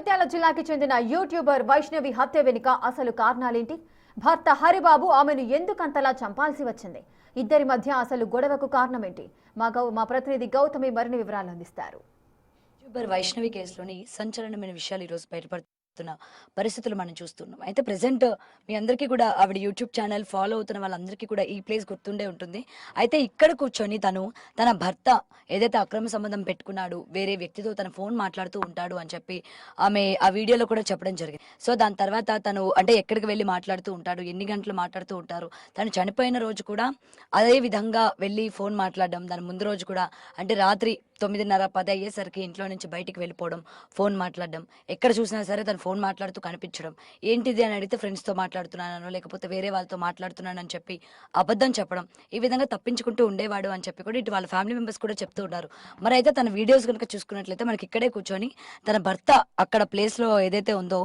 జగిత్యాల జిల్లాకి చెందిన యూట్యూబర్ వైష్ణవి హత్య వెనుక అసలు కారణాలేంటి? భర్త హరిబాబు ఆమెను ఎందుకంతలా చంపాల్సి వచ్చింది? ఇద్దరి మధ్య అసలు గొడవకు కారణమేంటి? మా ప్రతినిధి గౌతమి మరిన్ని వివరాలు అందిస్తారు. యూట్యూబర్ వైష్ణవి కేసులోని సంచలనమైన విషయాలు ఈ రోజు బయటపడుతున్న పరిస్థితులు మనం చూస్తున్నాం. అయితే ప్రెసెంట్ మీ అందరికీ కూడా ఆవిడ యూట్యూబ్ ఛానల్ ఫాలో అవుతున్న వాళ్ళందరికీ కూడా ఈ ప్లేస్ గుర్తుండే ఉంటుంది. అయితే ఇక్కడ కూర్చొని తన భర్త ఏదైతే అక్రమ సంబంధం పెట్టుకున్నాడు, వేరే వ్యక్తితో తన ఫోన్ మాట్లాడుతూ ఉంటాడు అని చెప్పి ఆమె ఆ వీడియోలో కూడా చెప్పడం జరిగింది. సో దాని తర్వాత తను అంటే ఎక్కడికి వెళ్ళి మాట్లాడుతూ ఉంటాడు, ఎన్ని గంటలు మాట్లాడుతూ ఉంటారు, తను చనిపోయిన రోజు కూడా అదే విధంగా వెళ్ళి ఫోన్ మాట్లాడడం, దాని ముందు రోజు కూడా అంటే రాత్రి 9:30-10 అయ్యేసరికి ఇంట్లో నుంచి బయటికి వెళ్ళిపోవడం, ఫోన్ మాట్లాడడం, ఎక్కడ చూసినా సరే తను ఫోన్ మాట్లాడుతూ కనిపించడం, ఏంటిది అని అడిగితే ఫ్రెండ్స్తో మాట్లాడుతున్నానో లేకపోతే వేరే వాళ్ళతో మాట్లాడుతున్నానని చెప్పి అబద్ధం చెప్పడం, ఈ విధంగా తప్పించుకుంటూ ఉండేవాడు అని చెప్పి కూడా ఇటు వాళ్ళ ఫ్యామిలీ మెంబర్స్ కూడా చెప్తూ ఉన్నారు. మరి అయితే తన వీడియోస్ కనుక చూసుకున్నట్లయితే మనకి ఇక్కడే కూర్చొని తన భర్త అక్కడ ప్లేస్లో ఏదైతే ఉందో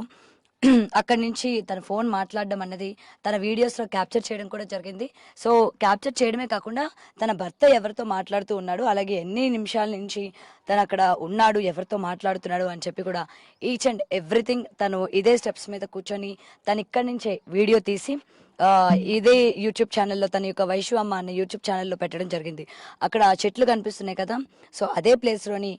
అక్కడి నుంచి తన ఫోన్ మాట్లాడడం అన్నది తన వీడియోస్లో క్యాప్చర్ చేయడం కూడా జరిగింది. సో క్యాప్చర్ చేయడమే కాకుండా తన భర్త ఎవరితో మాట్లాడుతూ ఉన్నాడు, అలాగే ఎన్ని నిమిషాల నుంచి తను అక్కడ ఉన్నాడు, ఎవరితో మాట్లాడుతున్నాడు అని చెప్పి కూడా ఈచ్ అండ్ ఎవ్రీథింగ్ తను ఇదే స్టెప్స్ మీద కూర్చొని తను ఇక్కడి నుంచే వీడియో తీసి ఇదే యూట్యూబ్ ఛానల్లో తన యొక్క వైషు అమ్మ అన్న యూట్యూబ్ ఛానల్లో పెట్టడం జరిగింది. అక్కడ చెట్లు కనిపిస్తున్నాయి కదా, సో అదే ప్లేస్లోని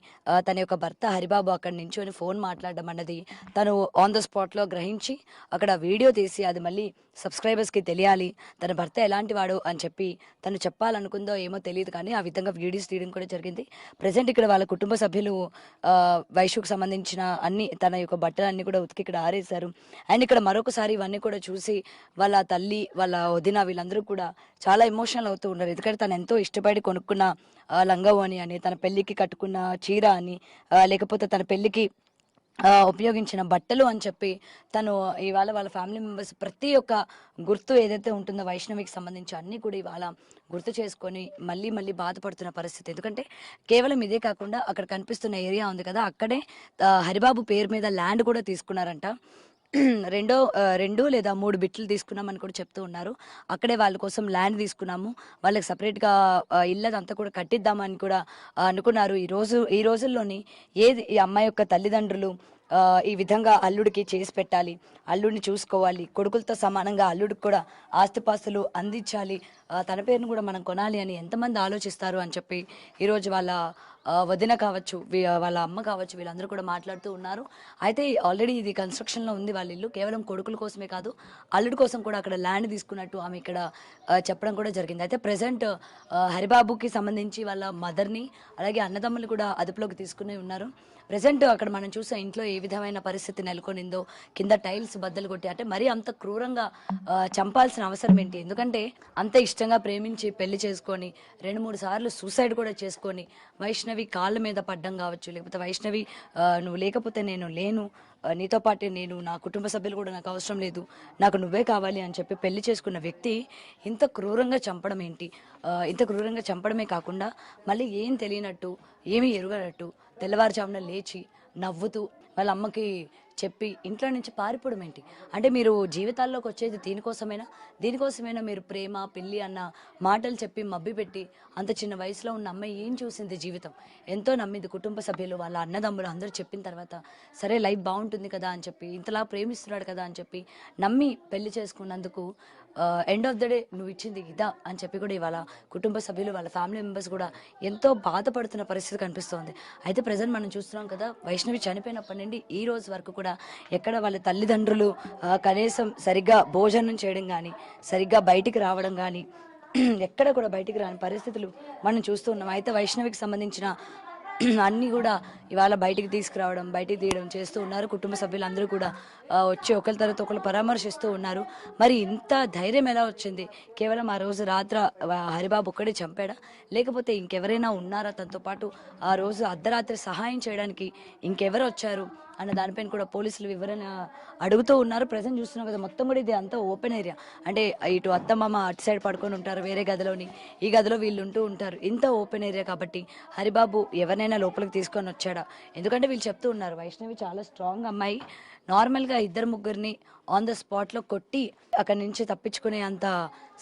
తన యొక్క భర్త హరిబాబు అక్కడ నించుని ఫోన్ మాట్లాడడం అన్నది తను ఆన్ ద స్పాట్లో గ్రహించి అక్కడ వీడియో తీసి అది మళ్ళీ సబ్స్క్రైబర్స్కి తెలియాలి, తన భర్త ఎలాంటి వాడు అని చెప్పి తను చెప్పాలనుకుందో ఏమో తెలియదు, కానీ ఆ విధంగా వీడియోస్ తీయడం కూడా జరిగింది. ప్రజెంట్ ఇక్కడ వాళ్ళ కుటుంబ సభ్యులు వైషుకు సంబంధించిన అన్ని తన యొక్క బట్టలన్నీ కూడా ఉతికి ఇక్కడ ఆరేశారు. అండ్ ఇక్కడ మరొకసారి ఇవన్నీ కూడా చూసి వాళ్ళ తల్లి, వాళ్ళ వదిన వీళ్ళందరూ కూడా చాలా ఎమోషనల్ అవుతూ ఉన్నారు. ఎందుకంటే తను ఎంతో ఇష్టపడి కొనుక్కున్న లంగావోని అని, తన పెళ్లికి కట్టుకున్న చీర అని, లేకపోతే తన పెళ్లికి ఉపయోగించిన బట్టలు అని చెప్పి తను ఇవాళ వాళ్ళ ఫ్యామిలీ మెంబర్స్ ప్రతి ఒక్క గుర్తు ఏదైతే ఉంటుందో వైష్ణవికి సంబంధించి అన్నీ కూడా ఇవాళ గుర్తు చేసుకొని మళ్ళీ మళ్ళీ బాధపడుతున్న పరిస్థితి. ఎందుకంటే కేవలం ఇదే కాకుండా అక్కడ కనిపిస్తున్న ఏరియా ఉంది కదా, అక్కడే హరిబాబు పేరు మీద ల్యాండ్ కూడా తీసుకున్నారంట. 2 లేదా 3 బిట్లు తీసుకున్నామని కూడా చెప్తూ ఉన్నారు. అక్కడే వాళ్ళ కోసం ల్యాండ్ తీసుకున్నాము, వాళ్ళకి సపరేట్గా ఇల్లంతా కూడా కట్టిద్దామని కూడా అనుకున్నారు. ఈ రోజుల్లోని ఈ అమ్మాయి యొక్క తల్లిదండ్రులు ఈ విధంగా అల్లుడికి చేసి పెట్టాలి, అల్లుడిని చూసుకోవాలి, కొడుకులతో సమానంగా అల్లుడికి కూడా ఆస్తిపాస్తులు అందించాలి, తన పేరును కూడా మనం కొనాలి అని ఎంతమంది ఆలోచిస్తారు అని చెప్పి ఈరోజు వాళ్ళ వదిన కావచ్చు, వాళ్ళ అమ్మ కావచ్చు, వీళ్ళందరూ కూడా మాట్లాడుతూ ఉన్నారు. అయితే ఆల్రెడీ ఇది కన్స్ట్రక్షన్లో ఉంది వాళ్ళ ఇల్లు, కేవలం కొడుకుల కోసమే కాదు అల్లుడి కోసం కూడా అక్కడ ల్యాండ్ తీసుకున్నట్టు ఆమె ఇక్కడ చెప్పడం కూడా జరిగింది. అయితే ప్రజెంట్ హరిబాబుకి సంబంధించి వాళ్ళ మదర్ని అలాగే అన్నదమ్ములు కూడా అదుపులోకి తీసుకుని ఉన్నారు. ప్రజెంట్ అక్కడ మనం చూసే ఇంట్లో ఏ విధమైన పరిస్థితి నెలకొనిందో, కింద టైల్స్ బద్దలు కొట్టి, అంటే మరీ అంత క్రూరంగా చంపాల్సిన అవసరం ఏంటి? ఎందుకంటే అంత ఇష్టంగా ప్రేమించి పెళ్లి చేసుకొని 2-3 సార్లు సూసైడ్ కూడా చేసుకొని వైష్ణవి కాళ్ళ మీద పడ్డం కావచ్చు, లేకపోతే వైష్ణవి నువ్వు లేకపోతే నేను లేను, నీతో పాటే నేను, నా కుటుంబ సభ్యులు కూడా నాకు అవసరం లేదు, నాకు నువ్వే కావాలి అని చెప్పి పెళ్లి చేసుకున్న వ్యక్తి ఇంత క్రూరంగా చంపడం ఏంటి? ఇంత క్రూరంగా చంపడమే కాకుండా మళ్ళీ ఏం తెలియనట్టు, ఏమీ ఎరుగనట్టు తెల్లవారుజామున లేచి నవ్వుతూ వాళ్ళ అమ్మకి చెప్పి ఇంట్లో నుంచి పారిపోవడం ఏంటి? అంటే మీరు జీవితాల్లోకి వచ్చేది దీనికోసమైనా మీరు ప్రేమ పెళ్ళి అన్న మాటలు చెప్పి మభ్యపెట్టి అంత చిన్న వయసులో ఉన్న అమ్మాయి ఏం చూసింది? జీవితం ఎంతో నమ్మింది, కుటుంబ సభ్యులు వాళ్ళ అన్నదమ్ములు అందరూ చెప్పిన తర్వాత సరే లైఫ్ బాగుంటుంది కదా అని చెప్పి, ఇంతలా ప్రేమిస్తున్నాడు కదా అని చెప్పి నమ్మి పెళ్లి చేసుకున్నందుకు ఎండ్ ఆఫ్ ద డే నువ్వు ఇచ్చింది ఇదా అని చెప్పి కూడా ఇవాళ కుటుంబ సభ్యులు వాళ్ళ ఫ్యామిలీ మెంబర్స్ కూడా ఎంతో బాధపడుతున్న పరిస్థితి కనిపిస్తోంది. అయితే ప్రజెంట్ మనం చూస్తున్నాం కదా, వైష్ణవి చనిపోయినప్పటి నుండి ఈ రోజు వరకు కూడా ఎక్కడ వాళ్ళ తల్లిదండ్రులు కనీసం సరిగ్గా భోజనం చేయడం కానీ, సరిగ్గా బయటికి రావడం కానీ, ఎక్కడ కూడా బయటికి రాని పరిస్థితులు మనం చూస్తూ ఉన్నాం. అయితే వైష్ణవికి సంబంధించిన అన్నీ కూడా ఇవాళ బయటికి తీసుకురావడం, బయటికి తీయడం చేస్తూ ఉన్నారు. కుటుంబ సభ్యులందరూ కూడా వచ్చి ఒకరి తర్వాత ఒకరు పరామర్శిస్తూ ఉన్నారు. మరి ఇంత ధైర్యం ఎలా వచ్చింది? కేవలం ఆ రోజు రాత్ర హరిబాబు ఒక్కడే చంపాడా, లేకపోతే ఇంకెవరైనా ఉన్నారా తనతో పాటు? ఆ రోజు అర్ధరాత్రి సహాయం చేయడానికి ఇంకెవరు వచ్చారు అన్న దానిపైన కూడా పోలీసులు వివరణ అడుగుతూ ఉన్నారు. ప్రజెంట్ చూస్తున్నాం కదా, మొత్తం కూడా ఇది అంతా ఓపెన్ ఏరియా, అంటే ఇటు అత్తమ్మ అటు సైడ్ పడుకొని ఉంటారు వేరే గదిలోని, ఈ గదిలో వీళ్ళు ఉంటూ ఉంటారు. ఇంత ఓపెన్ ఏరియా కాబట్టి హరిబాబు ఎవరినైనా లోపలికి తీసుకొని వచ్చాడా? ఎందుకంటే వీళ్ళు చెప్తూ ఉన్నారు వైష్ణవి చాలా స్ట్రాంగ్ అమ్మాయి, నార్మల్గా 2-3 ఆన్ ద స్పాట్లో కొట్టి అక్కడి నుంచి తప్పించుకునే అంత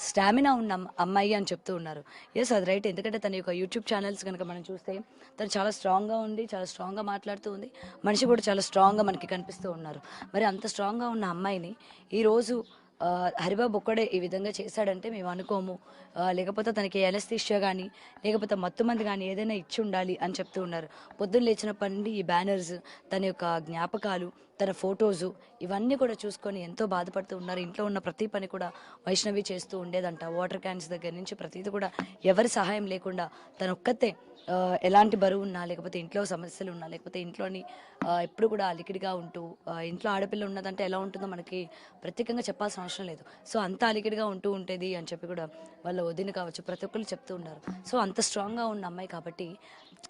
స్టామినా ఉన్న అమ్మాయి అని చెప్తూ ఉన్నారు. ఎస్, అది రైట్. ఎందుకంటే తన యొక్క యూట్యూబ్ ఛానల్స్ కనుక మనం చూస్తే తను చాలా స్ట్రాంగ్గా ఉంది, చాలా స్ట్రాంగ్గా మాట్లాడుతూ ఉంది. మనిషి కూడా చాలా స్ట్రాంగ్గా మనకి కనిపిస్తూ ఉన్నారు. మరి అంత స్ట్రాంగ్గా ఉన్న అమ్మాయిని ఈరోజు హరిబాబు ఒక్కడే ఈ విధంగా చేశాడంటే మేము అనుకోము. లేకపోతే తనకి ఎనస్థీషియా కానీ లేకపోతే మత్తుమంది కానీ ఏదైనా ఇచ్చి ఉండాలి అని చెప్తూ ఉన్నారు. పొద్దున్న లేచినప్పటి నుండి ఈ బ్యానర్స్, తన యొక్క జ్ఞాపకాలు, తన ఫొటోసు ఇవన్నీ కూడా చూసుకొని ఎంతో బాధపడుతూ ఉన్నారు. ఇంట్లో ఉన్న ప్రతి పని కూడా వైష్ణవి చేస్తూ ఉండేదంట. వాటర్ క్యాన్స్ దగ్గర నుంచి ప్రతిదీ కూడా ఎవరి సహాయం లేకుండా తన ఒక్కతే ఎలాంటి బరువు ఉన్నా లేకపోతే ఇంట్లో సమస్యలు ఉన్నా లేకపోతే ఇంట్లోని ఎప్పుడు కూడా అలికిడిగా ఉంటూ ఇంట్లో ఆడపిల్ల ఉన్నదంటే ఎలా ఉంటుందో మనకి ప్రత్యేకంగా చెప్పాల్సిన అవసరం లేదు. సో అంత అలికిడిగా ఉంటూ ఉంటుంది అని చెప్పి కూడా వాళ్ళ వదిన కావచ్చు ప్రతి ఒక్కరు చెప్తూ ఉన్నారు. సో అంత స్ట్రాంగ్గా ఉన్న అమ్మాయి కాబట్టి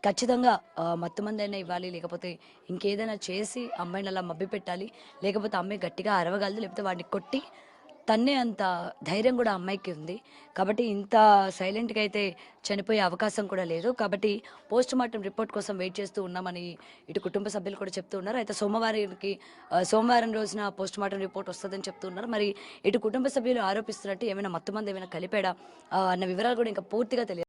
ఖచ్చితంగా మత్తుమంది అయినా ఇవ్వాలి, లేకపోతే ఇంకేదైనా చేసి అమ్మాయిని అలా మభ్య పెట్టాలి, లేకపోతే అమ్మాయి గట్టిగా అరవగలదు, లేకపోతే వాడిని కొట్టి తన్నే అంత ధైర్యం కూడా అమ్మాయికి ఉంది. కాబట్టి ఇంత సైలెంట్గా అయితే చనిపోయే అవకాశం కూడా లేదు. కాబట్టి పోస్ట్ మార్టం రిపోర్ట్ కోసం వెయిట్ చేస్తూ ఉన్నామని ఇటు కుటుంబ సభ్యులు కూడా చెప్తూ ఉన్నారు. అయితే సోమవారం రోజున పోస్ట్ మార్టం రిపోర్ట్ వస్తుందని చెప్తూ ఉన్నారు. మరి ఇటు కుటుంబ సభ్యులు ఆరోపిస్తున్నట్టు ఏమైనా మత్తుమంది ఏమైనా కలిపాడా అన్న వివరాలు కూడా ఇంకా పూర్తిగా తెలియదు.